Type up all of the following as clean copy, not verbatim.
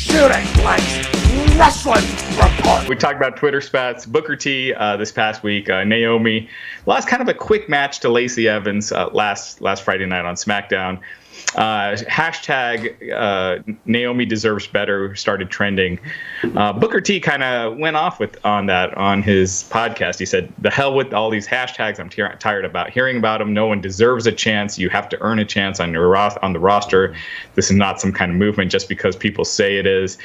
Shooting Blanks Wrestling Report. We talked about Twitter spats. Booker T this past week. Naomi lost kind of a quick match to Lacey Evans last Friday night on SmackDown. Hashtag Naomi deserves better started trending. Booker T kind of went off on his podcast. He said, "The hell with all these hashtags. I'm tired about hearing about them. No one deserves a chance. You have to earn a chance on the roster. This is not some kind of movement just because people say it is."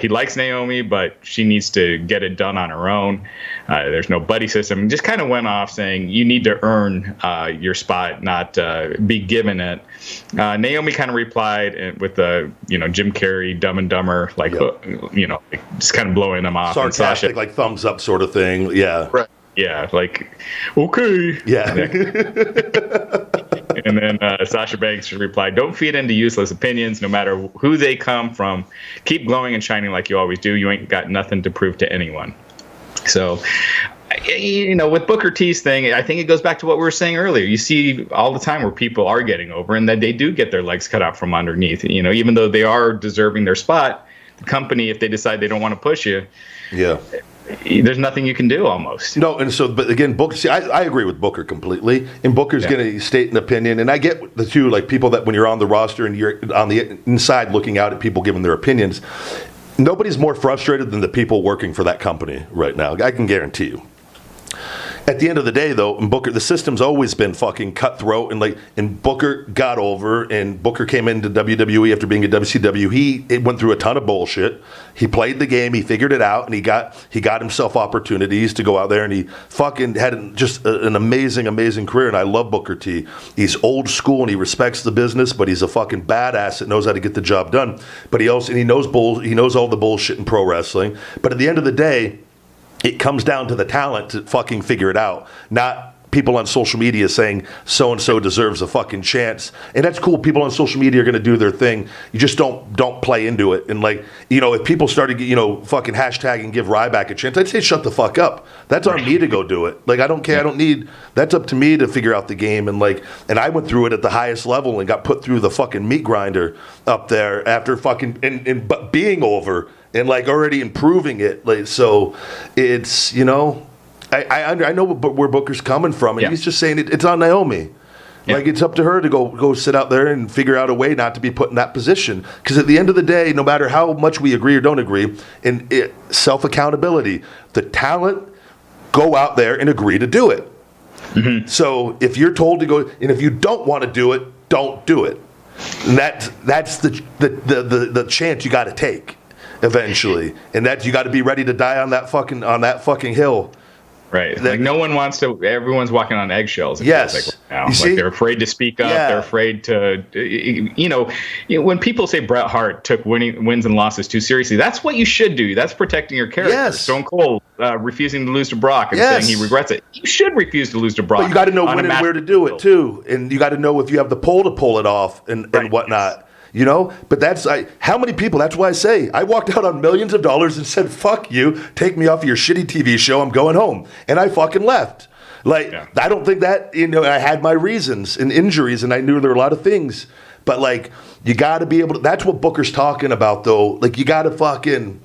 He likes Naomi, but she needs to get it done on her own. There's no buddy system. Just kind of went off saying you need to earn your spot, not be given it. Naomi kind of replied with the Jim Carrey Dumb and Dumber, like just kind of blowing them off. Sarcastic, like thumbs up sort of thing. Yeah. Right. Yeah, like okay. Yeah. And then Sasha Banks replied, "Don't feed into useless opinions, no matter who they come from. Keep glowing and shining like you always do. You ain't got nothing to prove to anyone." So, with Booker T's thing, I think it goes back to what we were saying earlier. You see all the time where people are getting over and that they do get their legs cut out from underneath. Even though they are deserving their spot, the company, if they decide they don't want to push you, there's nothing you can do almost. No, and so, but again, Booker, see, I agree with Booker completely. And Booker's going to state an opinion. And I get the two, like people that when you're on the roster and you're on the inside looking out at people giving their opinions, nobody's more frustrated than the people working for that company right now. I can guarantee you. At the end of the day, though, in Booker, the system's always been fucking cutthroat, and Booker got over, and Booker came into WWE after being at WCW. He went through a ton of bullshit. He played the game, he figured it out, and he got himself opportunities to go out there, and he fucking had just an amazing, amazing career. And I love Booker T. He's old school and he respects the business, but he's a fucking badass that knows how to get the job done. But he knows he knows all the bullshit in pro wrestling. But at the end of the day, it comes down to the talent to fucking figure it out, not people on social media saying so-and-so deserves a fucking chance. And that's cool. People on social media are going to do their thing. You just don't play into it. And if people started, fucking hashtag and give Ryback a chance, I'd say shut the fuck up. That's on me to go do it. I don't care. I don't need, that's up to me to figure out the game. And I went through it at the highest level and got put through the fucking meat grinder up there after fucking, but being over and already improving it. So it's, I know where Booker's coming from, and he's just saying it's on Naomi. Yeah. It's up to her to go sit out there and figure out a way not to be put in that position. Because at the end of the day, no matter how much we agree or don't agree, self-accountability, the talent, go out there and agree to do it. Mm-hmm. So if you're told to go, and if you don't want to do it, don't do it. And that's the chance you got to take eventually, and that you got to be ready to die on that fucking hill. Right. No one wants to. Everyone's walking on eggshells. Yes. Now. They're afraid to speak up. Yeah. They're afraid to. When people say Bret Hart took wins and losses too seriously, that's what you should do. That's protecting your character. Yes. Stone Cold refusing to lose to Brock and saying he regrets it. You should refuse to lose to Brock. But you got to know when and where to do it too, and you got to know if you have the pull to pull it off and whatnot. But that's how many people, that's why I say I walked out on millions of dollars and said, fuck you, take me off your shitty TV show, I'm going home. And I fucking left. I don't think that, I had my reasons and injuries and I knew there were a lot of things. But you got to be able to, that's what Booker's talking about though. You got to fucking,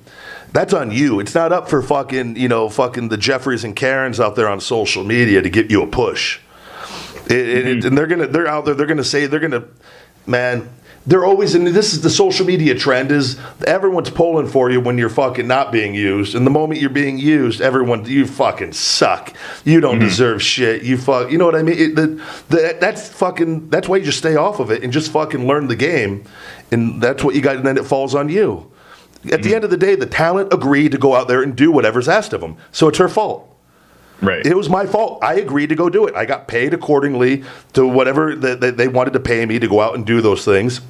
that's on you. It's not up for fucking the Jeffries and Karens out there on social media to get you a push. And they're out there, they're going to say, man, they're always, and this is the social media trend, is everyone's pulling for you when you're fucking not being used. And the moment you're being used, you fucking suck. You don't deserve shit. You know what I mean? That's why you just stay off of it and just fucking learn the game. And that's what you got, and then it falls on you. At the end of the day, the talent agreed to go out there and do whatever's asked of them. So it's her fault. Right. It was my fault. I agreed to go do it. I got paid accordingly to whatever they wanted to pay me to go out and do those things.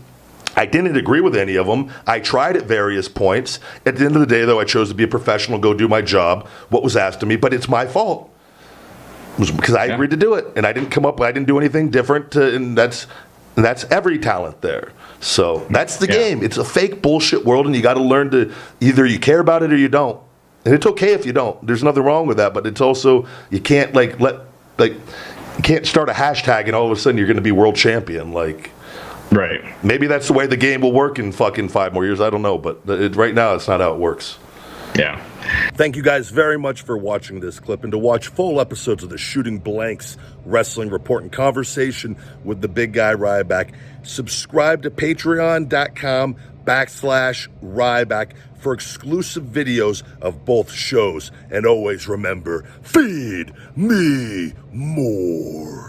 I didn't agree with any of them. I tried at various points. At the end of the day, though, I chose to be a professional, go do my job, what was asked of me, but it's my fault. It was because I agreed to do it, and I didn't do anything different, and that's every talent there. So that's the game. It's a fake bullshit world, and you got to learn to either you care about it or you don't. And it's okay if you don't. There's nothing wrong with that, but it's also, you can't you can't start a hashtag and all of a sudden you're going to be world champion. Right. Maybe that's the way the game will work in fucking 5 more years. I don't know, but right now it's not how it works. Yeah. Thank you guys very much for watching this clip, and to watch full episodes of the Shooting Blanks Wrestling Report and conversation with the big guy Ryback, subscribe to patreon.com/Ryback for exclusive videos of both shows. And always remember, feed me more.